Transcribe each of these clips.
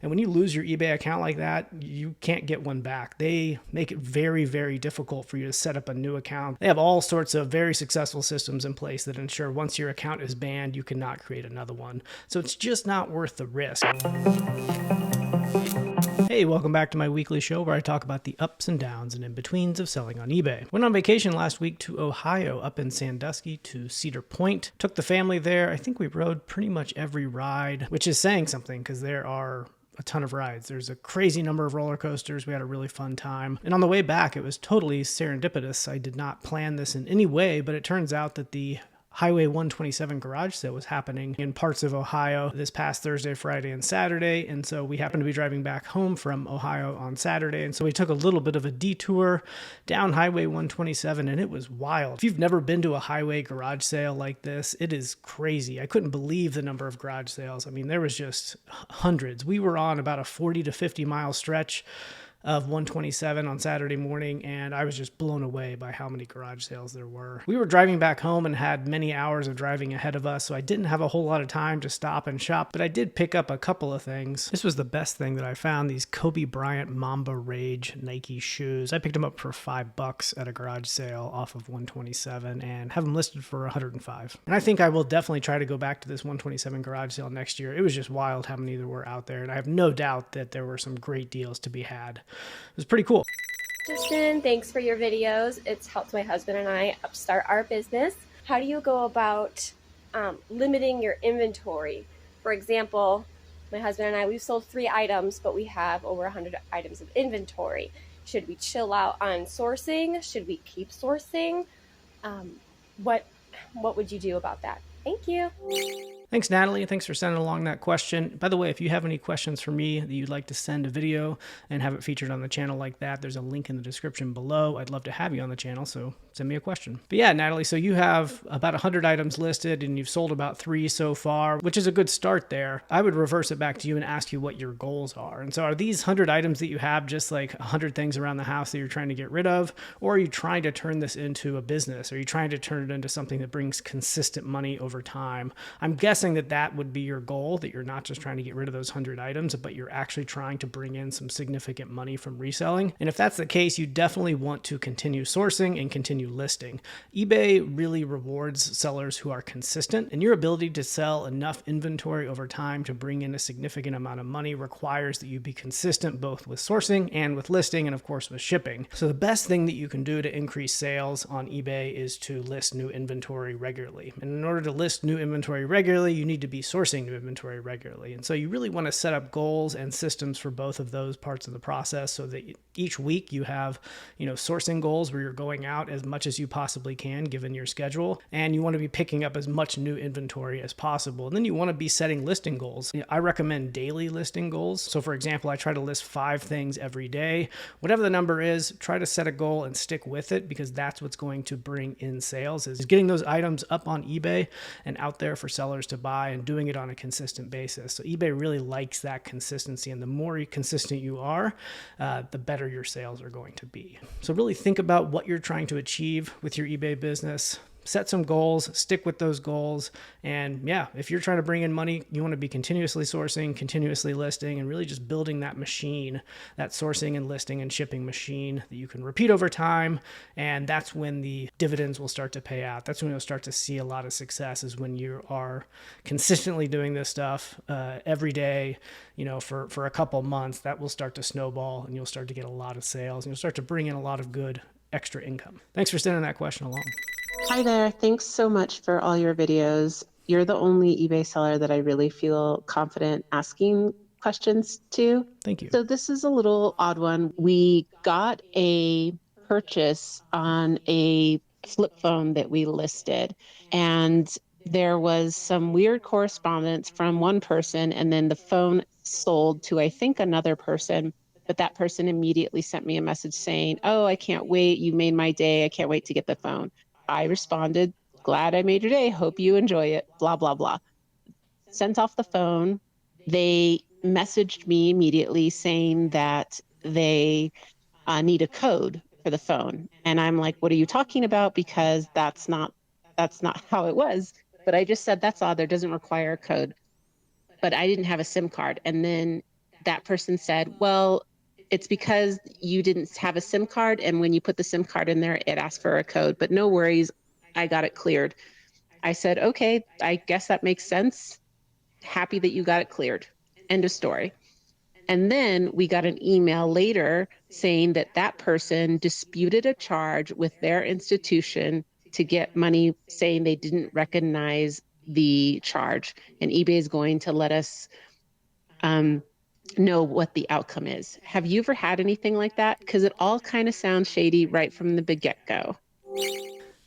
And when you lose your eBay account like that, you can't get one back. They make it very, very difficult for you to set up a new account. They have all sorts of very successful systems in place that ensure once your account is banned, you cannot create another one. So it's just not worth the risk. Hey, welcome back to my weekly show where I talk about the ups and downs and in-betweens of selling on eBay. Went on vacation last week to Ohio, up in Sandusky to Cedar Point. Took the family there. I think we rode pretty much every ride, which is saying something because there are a ton of rides. There's a crazy number of roller coasters. We had a really fun time. And on the way back, it was totally serendipitous. I did not plan this in any way, but it turns out that the Highway 127 garage sale was happening in parts of Ohio this past Thursday, Friday, and Saturday. And so we happened to be driving back home from Ohio on Saturday. And so we took a little bit of a detour down Highway 127, and it was wild. If you've never been to a highway garage sale like this, it is crazy. I couldn't believe the number of garage sales. I mean, there was just hundreds. We were on about a 40 to 50 mile stretch of 127 on Saturday morning, and I was just blown away by how many garage sales there were. We were driving back home and had many hours of driving ahead of us, so I didn't have a whole lot of time to stop and shop, but I did pick up a couple of things. This was the best thing that I found, these Kobe Bryant Mamba Rage Nike shoes. I picked them up for $5 at a garage sale off of 127 and have them listed for 105. And I think I will definitely try to go back to this 127 garage sale next year. It was just wild how many there were out there, and I have no doubt that there were some great deals to be had. It was pretty cool. Justin, thanks for your videos. It's helped my husband and I upstart our business. How do you go about limiting your inventory? For example, my husband and I, we've sold 3 items, but we have over 100 items of inventory. Should we chill out on sourcing? Should we keep sourcing? What would you do about that? Thank you. Thanks, Natalie. Thanks for sending along that question. By the way, if you have any questions for me that you'd like to send a video and have it featured on the channel like that, there's a link in the description below. I'd love to have you on the channel, so send me a question. But yeah, Natalie, so you have about 100 items listed and you've sold about 3 so far, which is a good start there. I would reverse it back to you and ask you what your goals are. And so are these 100 items that you have just like 100 things around the house that you're trying to get rid of? Or are you trying to turn this into a business? Are you trying to turn it into something that brings consistent money over time? I'm guessing that would be your goal, that you're not just trying to get rid of those 100 items, but you're actually trying to bring in some significant money from reselling. And if that's the case, you definitely want to continue sourcing and continue listing. eBay really rewards sellers who are consistent, and your ability to sell enough inventory over time to bring in a significant amount of money requires that you be consistent both with sourcing and with listing, and of course with shipping. So the best thing that you can do to increase sales on eBay is to list new inventory regularly. And in order to list new inventory regularly, you need to be sourcing new inventory regularly. And so you really want to set up goals and systems for both of those parts of the process so that each week you have, sourcing goals where you're going out as much as you possibly can given your schedule, and you want to be picking up as much new inventory as possible. And then you want to be setting listing goals. I recommend daily listing goals. So for example, I try to list 5 things every day. Whatever the number is, try to set a goal and stick with it, because that's what's going to bring in sales, is getting those items up on eBay and out there for sellers to buy and doing it on a consistent basis. So eBay really likes that consistency, and the more consistent you are, the better your sales are going to be. So really think about what you're trying to achieve with your eBay business. Set some goals, stick with those goals. And yeah, if you're trying to bring in money, you want to be continuously sourcing, continuously listing, and really just building that machine, that sourcing and listing and shipping machine that you can repeat over time. And that's when the dividends will start to pay out. That's when you'll start to see a lot of success, is when you are consistently doing this stuff every day, for a couple months. That will start to snowball, and you'll start to get a lot of sales, and you'll start to bring in a lot of good extra income. Thanks for sending that question along. Hi there. Thanks so much for all your videos. You're the only eBay seller that I really feel confident asking questions to. Thank you. So this is a little odd one. We got a purchase on a flip phone that we listed, and there was some weird correspondence from one person, and then the phone sold to, I think, another person. But that person immediately sent me a message saying, "Oh, I can't wait. You made my day. I can't wait to get the phone." I responded, "Glad I made your day. Hope you enjoy it. Blah, blah, blah." Sent off the phone. They messaged me immediately saying that they need a code for the phone. And I'm like, "What are you talking about? Because that's not how it was." But I just said, "That's odd. There doesn't require a code." But I didn't have a SIM card. And then that person said, well, it's because you didn't have a SIM card. And when you put the SIM card in there, it asked for a code, but no worries. I got it cleared. I said, okay, I guess that makes sense. Happy that you got it cleared. End of story. And then we got an email later saying that that person disputed a charge with their institution to get money, saying they didn't recognize the charge. And eBay is going to let us know what the outcome is. Have you ever had anything like that? Because it all kind of sounds shady right from the get-go.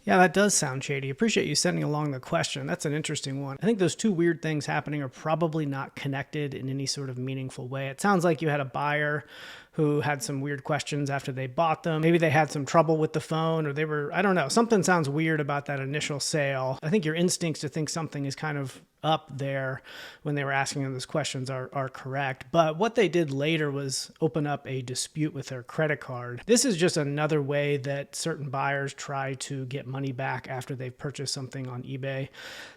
Yeah, that does sound shady. Appreciate you sending along the question. That's an interesting one. I think those two weird things happening are probably not connected in any sort of meaningful way. It sounds like you had a buyer who had some weird questions after they bought them. Maybe they had some trouble with the phone, or they were, I don't know, something sounds weird about that initial sale. I think your instincts to think something is kind of up there when they were asking them those questions are correct. But what they did later was open up a dispute with their credit card. This is just another way that certain buyers try to get money back after they've purchased something on eBay.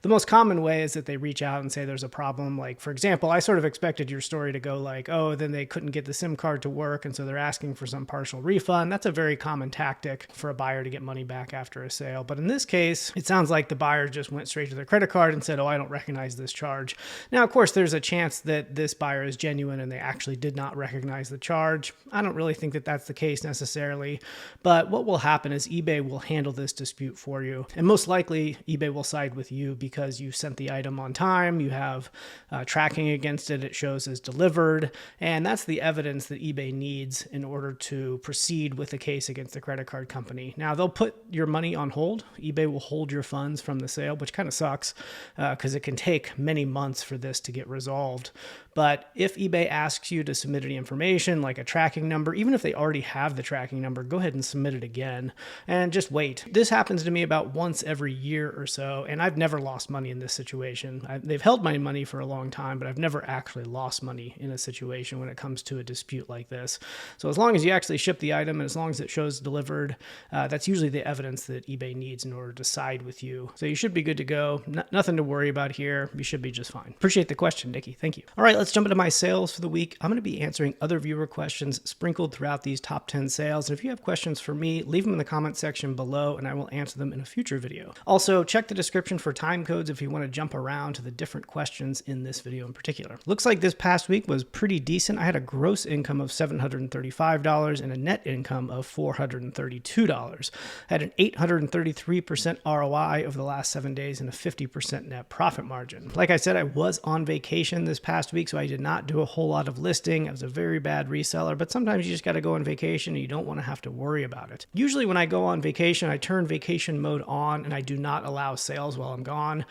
The most common way is that they reach out and say there's a problem. Like, for example, I sort of expected your story to go like, oh, then they couldn't get the SIM card to work, and so they're asking for some partial refund. That's a very common tactic for a buyer to get money back after a sale. But in this case, it sounds like the buyer just went straight to their credit card and said, oh, I don't recognize this charge. Now, of course, there's a chance that this buyer is genuine and they actually did not recognize the charge. I don't really think that that's the case necessarily, but what will happen is eBay will handle this dispute for you. And most likely, eBay will side with you because you sent the item on time, you have tracking against it, it shows as delivered, and that's the evidence that eBay needs in order to proceed with the case against the credit card company. Now, they'll put your money on hold. eBay will hold your funds from the sale, which kind of sucks because it can take many months for this to get resolved. But if eBay asks you to submit any information like a tracking number, even if they already have the tracking number, go ahead and submit it again and just wait. This happens to me about once every year or so, and I've never lost money in this situation. They've held my money for a long time, but I've never actually lost money in a situation when it comes to a dispute like this. So as long as you actually ship the item and as long as it shows delivered, that's usually the evidence that eBay needs in order to side with you. So you should be good to go. Nothing to worry about here. You should be just fine. Appreciate the question, Nikki. Thank you. All right, let's jump into my sales for the week. I'm going to be answering other viewer questions sprinkled throughout these top 10 sales. And if you have questions for me, leave them in the comment section below and I will answer them in a future video. Also, check the description for time codes if you want to jump around to the different questions in this video in particular. Looks like this past week was pretty decent. I had a gross income of $735 and a net income of $432. I had an 833% ROI over the last 7 days and a 50% net profit margin. Like I said, I was on vacation this past week, so I did not do a whole lot of listing. I was a very bad reseller, but sometimes you just got to go on vacation and you don't want to have to worry about it. Usually when I go on vacation, I turn vacation mode on and I do not allow sales while I'm gone.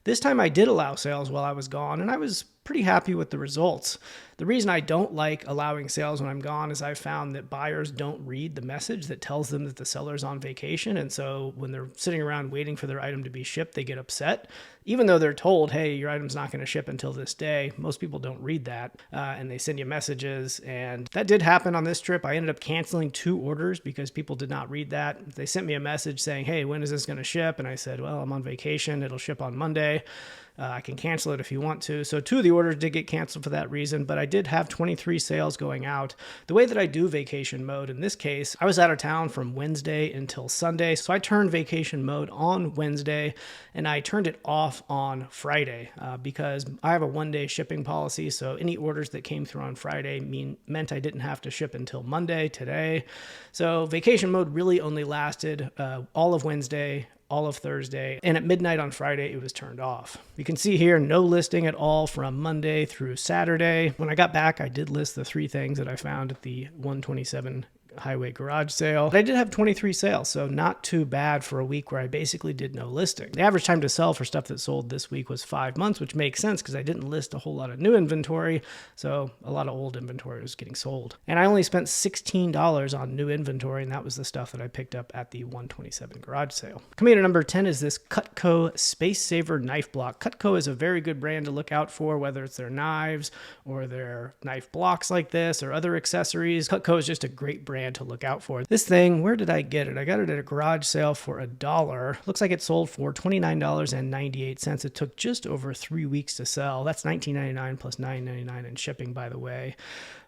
This time I did allow sales while I was gone, and I was pretty happy with the results. The reason I don't like allowing sales when I'm gone is I've found that buyers don't read the message that tells them that the seller's on vacation. And so when they're sitting around waiting for their item to be shipped, they get upset. Even though they're told, hey, your item's not going to ship until this day, most people don't read that and they send you messages. And that did happen on this trip. I ended up canceling 2 orders because people did not read that. They sent me a message saying, hey, when is this going to ship? And I said, well, I'm on vacation. It'll ship on Monday. I can cancel it if you want to. So 2 of the orders did get canceled for that reason, but I did have 23 sales going out. The way that I do vacation mode in this case, I was out of town from Wednesday until Sunday. So I turned vacation mode on Wednesday and I turned it off on Friday because I have a 1-day shipping policy. So any orders that came through on Friday meant I didn't have to ship until Monday, today. So vacation mode really only lasted all of Wednesday, all of Thursday, and at midnight on Friday, it was turned off. You can see here, no listing at all from Monday through Saturday. When I got back, I did list the 3 things that I found at the 127 highway garage sale. But I did have 23 sales, so not too bad for a week where I basically did no listing. The average time to sell for stuff that sold this week was 5 months, which makes sense because I didn't list a whole lot of new inventory, so a lot of old inventory was getting sold. And I only spent $16 on new inventory, and that was the stuff that I picked up at the 127 garage sale. Coming in at number 10 is this Cutco Space Saver Knife Block. Cutco is a very good brand to look out for, whether it's their knives or their knife blocks like this or other accessories. Cutco is just a great brand demand to look out for. This thing, where did I get it? I got it at a garage sale for $1. Looks like it sold for $29.98. It took just over 3 weeks to sell. That's $19.99 plus $9.99 in shipping, by the way.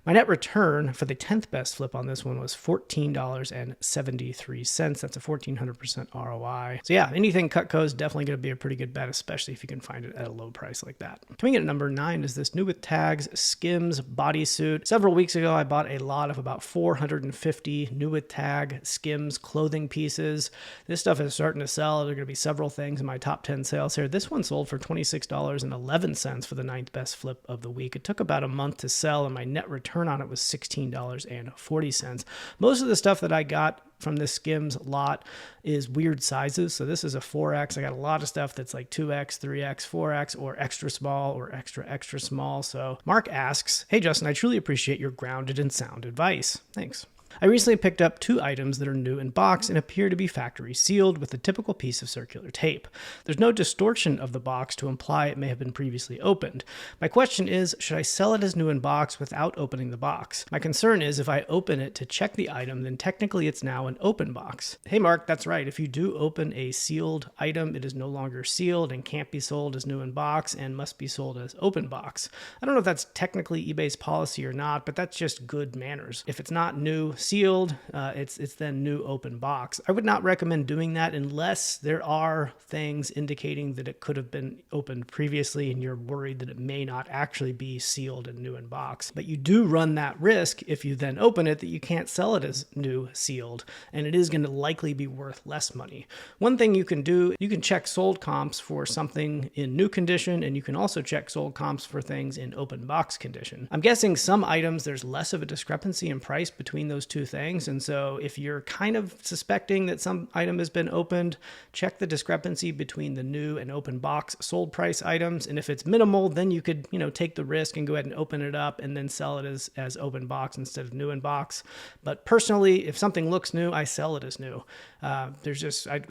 My net return for the 10th best flip on this one was $14.73. That's a 1,400% ROI. So yeah, anything Cutco is definitely going to be a pretty good bet, especially if you can find it at a low price like that. Coming in at number 9 is this new with tags Skims bodysuit. Several weeks ago, I bought a lot of about 450 new with tag Skims clothing pieces. This stuff is starting to sell. There are going to be several things in my top 10 sales here. This one sold for $26.11 for the 9th best flip of the week. It took about a month to sell, and my net return on it was $16.40. Most of the stuff that I got from this Skims lot is weird sizes. So this is a 4X. I got a lot of stuff that's like 2X, 3X, 4X, or extra small or extra small. So Mark asks, "Hey Justin, I truly appreciate your grounded and sound advice." Thanks. I recently picked up 2 items that are new in box and appear to be factory sealed with a typical piece of circular tape. There's no distortion of the box to imply it may have been previously opened. My question is, should I sell it as new in box without opening the box? My concern is if I open it to check the item, then technically it's now an open box. Hey Mark, that's right. If you do open a sealed item, it is no longer sealed and can't be sold as new in box and must be sold as open box. I don't know if that's technically eBay's policy or not, but that's just good manners. If it's not new sealed, it's then new open box. I would not recommend doing that unless there are things indicating that it could have been opened previously and you're worried that it may not actually be sealed and new in box. But you do run that risk if you then open it that you can't sell it as new sealed, and it is going to likely be worth less money. One thing you can do, you can check sold comps for something in new condition, and you can also check sold comps for things in open box condition. I'm guessing some items there's less of a discrepancy in price between those two things. And so if you're kind of suspecting that some item has been opened, check the discrepancy between the new and open box sold price items. And if it's minimal, then you could, take the risk and go ahead and open it up and then sell it as open box instead of new in box. But personally, if something looks new, I sell it as new. I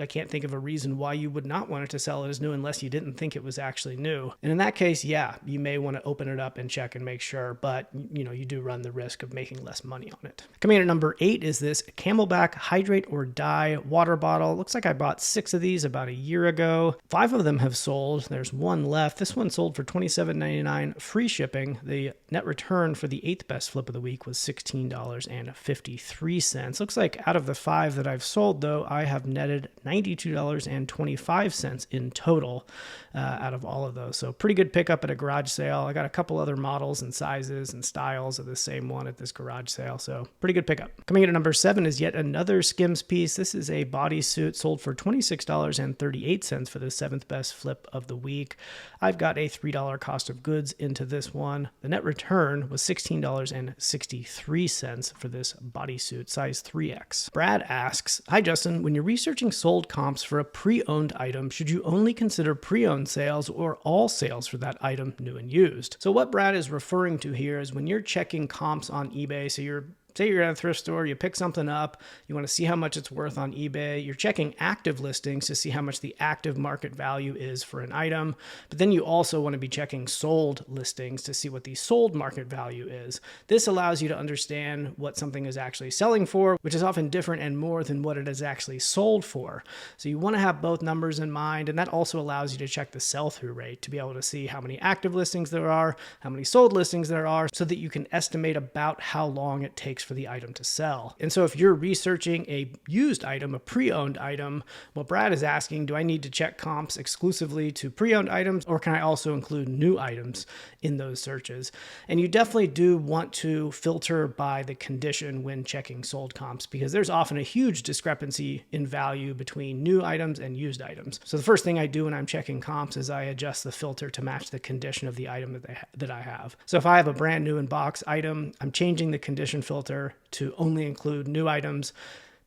can't think of a reason why you would not want it to sell it as new unless you didn't think it was actually new. And in that case, yeah, you may want to open it up and check and make sure, but you do run the risk of making less money on it. Coming in at number 8 is this Camelback Hydrate or Die water bottle. Looks like I bought 6 of these about a year ago. 5 of them have sold. There's 1 left. This one sold for $27.99 free shipping. The net return for the 8th best flip of the week was $16.53. Looks like out of the 5 that I've sold, though, I have netted $92.25 in total out of all of those. So pretty good pickup at a garage sale. I got a couple other models and sizes and styles of the same one at this garage sale. So pretty good pickup. Coming in at number 7 is yet another Skims piece. This is a bodysuit sold for $26.38 for the 7th best flip of the week. I've got a $3 cost of goods into this one. The net return was $16.63 for this bodysuit, size 3X. Brad asks, "Hi Justin, when you're researching sold comps for a pre-owned item, should you only consider pre-owned sales or all sales for that item, new and used?" So what Brad is referring to here is when you're checking comps on eBay, say you're at a thrift store, you pick something up, you want to see how much it's worth on eBay, you're checking active listings to see how much the active market value is for an item, but then you also want to be checking sold listings to see what the sold market value is. This allows you to understand what something is actually selling for, which is often different and more than what it is actually sold for. So you want to have both numbers in mind, and that also allows you to check the sell-through rate to be able to see how many active listings there are, how many sold listings there are, so that you can estimate about how long it takes for the item to sell. And so if you're researching a used item, a pre-owned item, what Brad is asking, do I need to check comps exclusively to pre-owned items, or can I also include new items in those searches? And you definitely do want to filter by the condition when checking sold comps, because there's often a huge discrepancy in value between new items and used items. So the first thing I do when I'm checking comps is I adjust the filter to match the condition of the item that I have. So if I have a brand new in box item, I'm changing the condition filter to only include new items.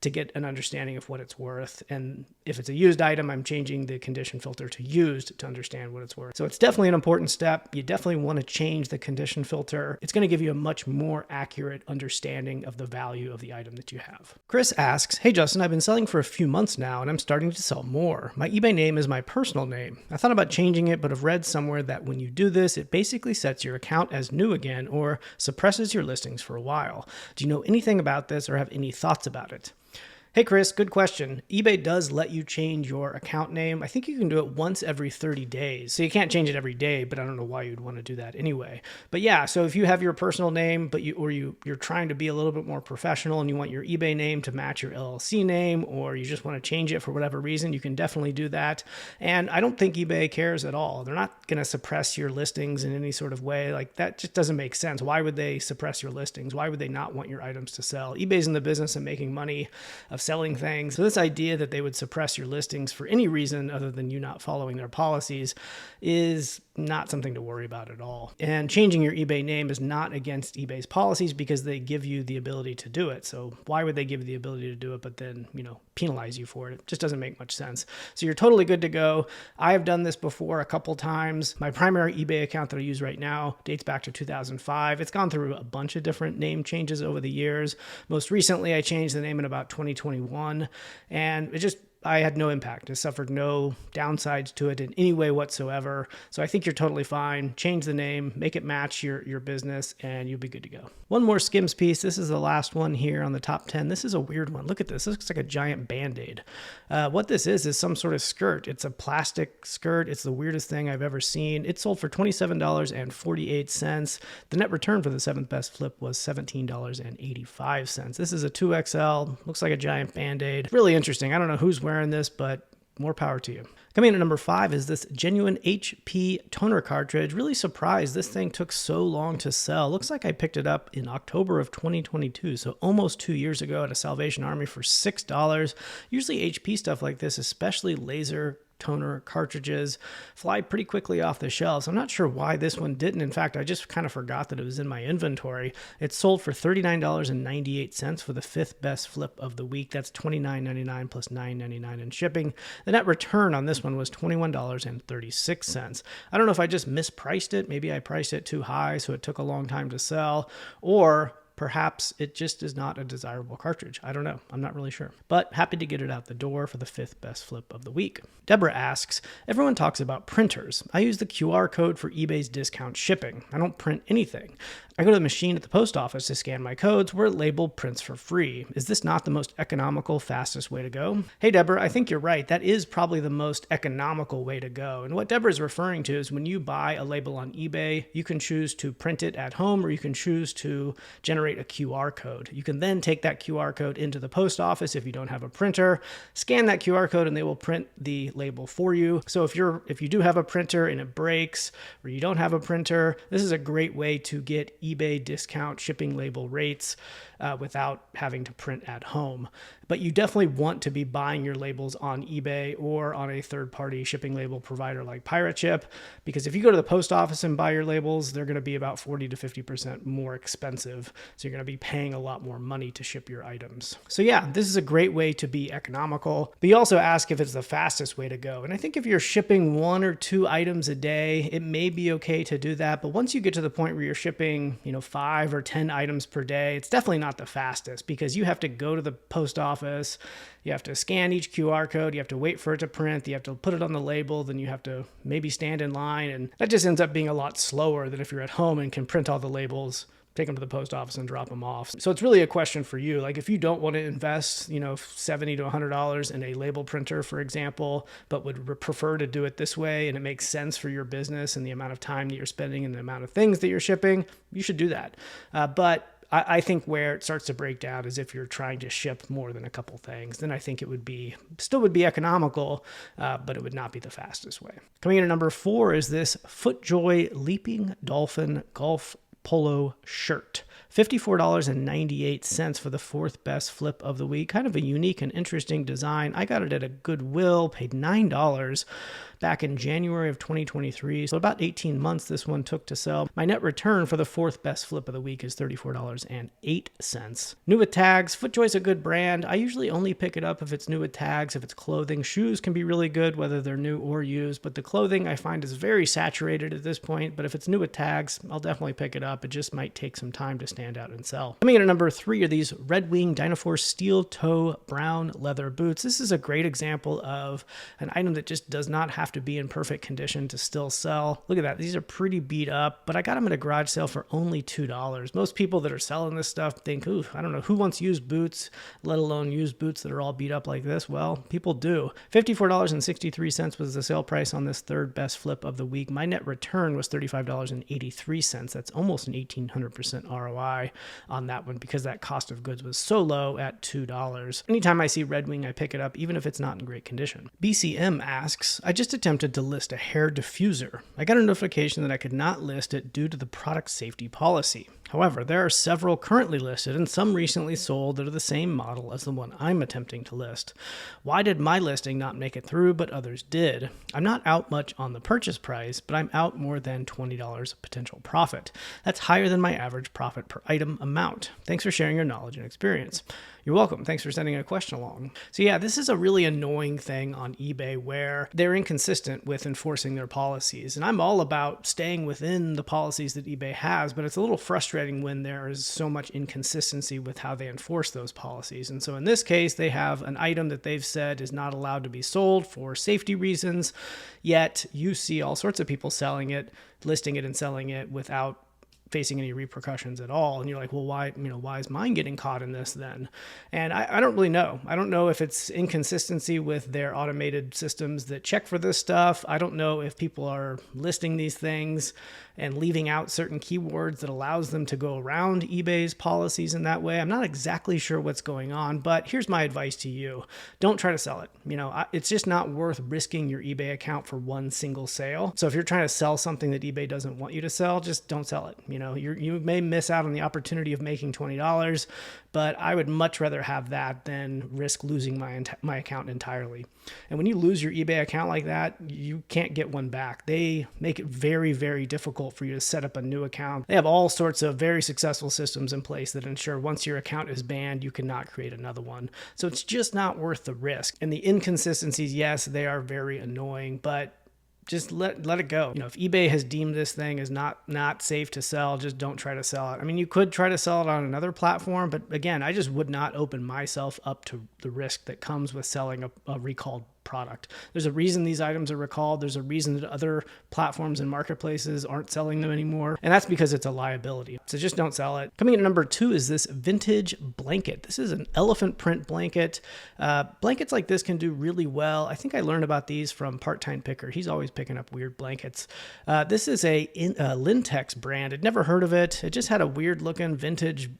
to get an understanding of what it's worth. And if it's a used item, I'm changing the condition filter to used to understand what it's worth. So it's definitely an important step. You definitely want to change the condition filter. It's going to give you a much more accurate understanding of the value of the item that you have. Chris asks, hey Justin, I've been selling for a few months now and I'm starting to sell more. My eBay name is my personal name. I thought about changing it, but I've read somewhere that when you do this, it basically sets your account as new again or suppresses your listings for a while. Do you know anything about this or have any thoughts about it? Hey Chris, good question. eBay does let you change your account name. I think you can do it once every 30 days. So you can't change it every day, but I don't know why you'd want to do that anyway. But yeah, so if you have your personal name, but you're trying to be a little bit more professional and you want your eBay name to match your LLC name, or you just want to change it for whatever reason, you can definitely do that. And I don't think eBay cares at all. They're not going to suppress your listings in any sort of way. Like that just doesn't make sense. Why would they suppress your listings? Why would they not want your items to sell? eBay's in the business of making money, of selling things. So this idea that they would suppress your listings for any reason other than you not following their policies is not something to worry about at all. And changing your eBay name is not against eBay's policies because they give you the ability to do it. So why would they give you the ability to do it, but then, penalize you for it? It just doesn't make much sense. So you're totally good to go. I have done this before a couple times. My primary eBay account that I use right now dates back to 2005. It's gone through a bunch of different name changes over the years. Most recently, I changed the name in about 2021, and I had no impact. It suffered no downsides to it in any way whatsoever. So I think you're totally fine. Change the name, make it match your business, and you'll be good to go. One more Skims piece. This is the last one here on the top 10. This is a weird one. Look at this. This looks like a giant Band-Aid. What this is some sort of skirt. It's a plastic skirt. It's the weirdest thing I've ever seen. It sold for $27.48. The net return for the seventh best flip was $17.85. This is a 2XL. Looks like a giant Band-Aid. Really interesting. I don't know who's wearing this, but more power to you. Coming in at number 5 is this genuine HP toner cartridge. Really surprised this thing took so long to sell. Looks like I picked it up in October of 2022, so almost 2 years ago at a Salvation Army for $6. Usually HP stuff like this, especially laser toner cartridges, fly pretty quickly off the shelves. I'm not sure why this one didn't. In fact, I just kind of forgot that it was in my inventory. It sold for $39.98 for the 5th best flip of the week. That's $29.99 plus $9.99 in shipping. The net return on this one was $21.36. I don't know if I just mispriced it. Maybe I priced it too high, so it took a long time to sell, or perhaps it just is not a desirable cartridge. I don't know. I'm not really sure. But happy to get it out the door for the 5th best flip of the week. Deborah asks, everyone talks about printers. I use the QR code for eBay's discount shipping. I don't print anything. I go to the machine at the post office to scan my codes where it labeled prints for free. Is this not the most economical, fastest way to go? Hey, Deborah, I think you're right. That is probably the most economical way to go. And what Deborah is referring to is when you buy a label on eBay, you can choose to print it at home or you can choose to generate a QR code. You can then take that QR code into the post office if you don't have a printer, scan that QR code, and they will print the label for you. So if you do have a printer and it breaks, or you don't have a printer, this is a great way to get eBay discount shipping label rates without having to print at home. But you definitely want to be buying your labels on eBay or on a third-party shipping label provider like Pirate Ship, because if you go to the post office and buy your labels, they're going to be about 40 to 50% more expensive. So you're going to be paying a lot more money to ship your items. So yeah, this is a great way to be economical. But you also ask if it's the fastest way to go. And I think if you're shipping 1 or 2 items a day, it may be okay to do that. But once you get to the point where you're shipping, 5 or 10 items per day, it's definitely not the fastest, because you have to go to the post office, you have to scan each QR code, you have to wait for it to print, you have to put it on the label, then you have to maybe stand in line, and that just ends up being a lot slower than if you're at home and can print all the labels, take them to the post office and drop them off. So it's really a question for you. Like if you don't want to invest, $70 to $100 in a label printer, for example, but would prefer to do it this way and it makes sense for your business and the amount of time that you're spending and the amount of things that you're shipping, you should do that. But I think where it starts to break down is if you're trying to ship more than a couple things, then I think it would be economical, but it would not be the fastest way. Coming in at number 4 is this FootJoy Leaping Dolphin Golf Polo shirt. $54.98 for the fourth best flip of the week. Kind of a unique and interesting design. I got it at a Goodwill, paid $9 back in January of 2023. So about 18 months this one took to sell. My net return for the fourth best flip of the week is $34.08. New with Tags. FootJoy's a good brand. I usually only pick it up if it's new with tags, if it's clothing. Shoes can be really good, whether they're new or used, but the clothing I find is very saturated at this point. But if it's new with tags, I'll definitely pick it up. It just might take some time to stand out and sell. Coming in at number 3 are these Red Wing Dynaforce steel toe brown leather boots. This is a great example of an item that just does not have to be in perfect condition to still sell. Look at that. These are pretty beat up, but I got them at a garage sale for only $2. Most people that are selling this stuff think, ooh, I don't know who wants used boots, let alone used boots that are all beat up like this. Well, people do. $54.63 was the sale price on this third best flip of the week. My net return was $35.83. That's almost an 1,800% ROI on that one because that cost of goods was so low at $2. Anytime I see Red Wing, I pick it up, even if it's not in great condition. BCM asks, I just attempted to list a hair diffuser. I got a notification that I could not list it due to the product safety policy. However, there are several currently listed and some recently sold that are the same model as the one I'm attempting to list. Why did my listing not make it through, but others did? I'm not out much on the purchase price, but I'm out more than $20 potential profit. That's higher than my average profit per item amount. Thanks for sharing your knowledge and experience. You're welcome. Thanks for sending a question along. So yeah, this is a really annoying thing on eBay where they're inconsistent with enforcing their policies. And I'm all about staying within the policies that eBay has, but it's a little frustrating when there is so much inconsistency with how they enforce those policies. And so in this case, they have an item that they've said is not allowed to be sold for safety reasons, yet you see all sorts of people selling it, listing it and selling it without facing any repercussions at all. And you're like, well, why is mine getting caught in this then? And I don't really know. I don't know if it's inconsistency with their automated systems that check for this stuff. I don't know if people are listing these things and leaving out certain keywords that allows them to go around eBay's policies in that way. I'm not exactly sure what's going on, but here's my advice to you. Don't try to sell it. It's just not worth risking your eBay account for one single sale. So if you're trying to sell something that eBay doesn't want you to sell, just don't sell it. You may miss out on the opportunity of making $20, but I would much rather have that than risk losing my account entirely. And when you lose your eBay account like that, you can't get one back. They make it very, very difficult for you to set up a new account. They have all sorts of very successful systems in place that ensure once your account is banned, you cannot create another one. So it's just not worth the risk. And the inconsistencies, yes, they are very annoying, but just let it go. If eBay has deemed this thing as not safe to sell, just don't try to sell it. I mean, you could try to sell it on another platform, but again, I just would not open myself up to the risk that comes with selling a recalled product. There's a reason these items are recalled. There's a reason that other platforms and marketplaces aren't selling them anymore. And that's because it's a liability. So just don't sell it. Coming in at number 2 is this vintage blanket. This is an elephant print blanket. Blankets like this can do really well. I think I learned about these from Part-Time Picker. He's always picking up weird blankets. This is a Lintex brand. I'd never heard of it. It just had a weird looking vintage,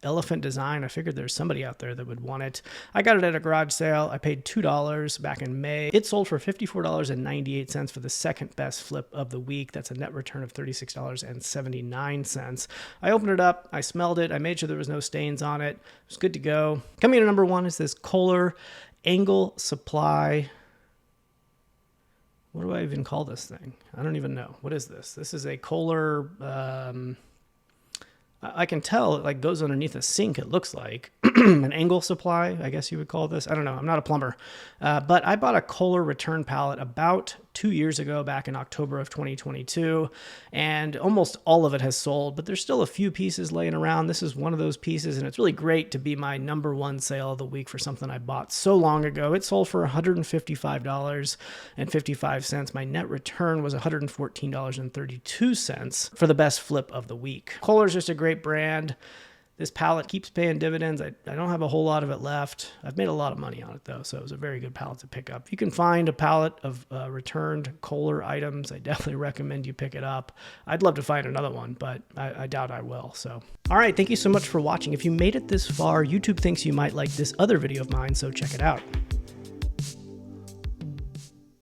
elephant design. I figured there's somebody out there that would want it. I got it at a garage sale. I paid $2 back in May. It sold for $54.98 for the second best flip of the week. That's a net return of $36.79. I opened it up. I smelled it. I made sure there was no stains on it. It was good to go. Coming in at number 1 is this Kohler Angle Supply. What do I even call this thing? I don't even know. What is this? This is a Kohler, I can tell it goes underneath a sink, it looks like. An angle supply, I guess you would call this. I don't know. I'm not a plumber. But I bought a Kohler return pallet about 2 years ago, back in October of 2022, and almost all of it has sold, but there's still a few pieces laying around. This is one of those pieces, and it's really great to be my number 1 sale of the week for something I bought so long ago. It sold for $155.55. My net return was $114.32 for the best flip of the week. Kohler's just a great brand. This pallet keeps paying dividends. I don't have a whole lot of it left. I've made a lot of money on it, though, so it was a very good pallet to pick up. If you can find a pallet of returned Kohler items, I definitely recommend you pick it up. I'd love to find another one, but I doubt I will. So, all right, thank you so much for watching. If you made it this far, YouTube thinks you might like this other video of mine, so check it out.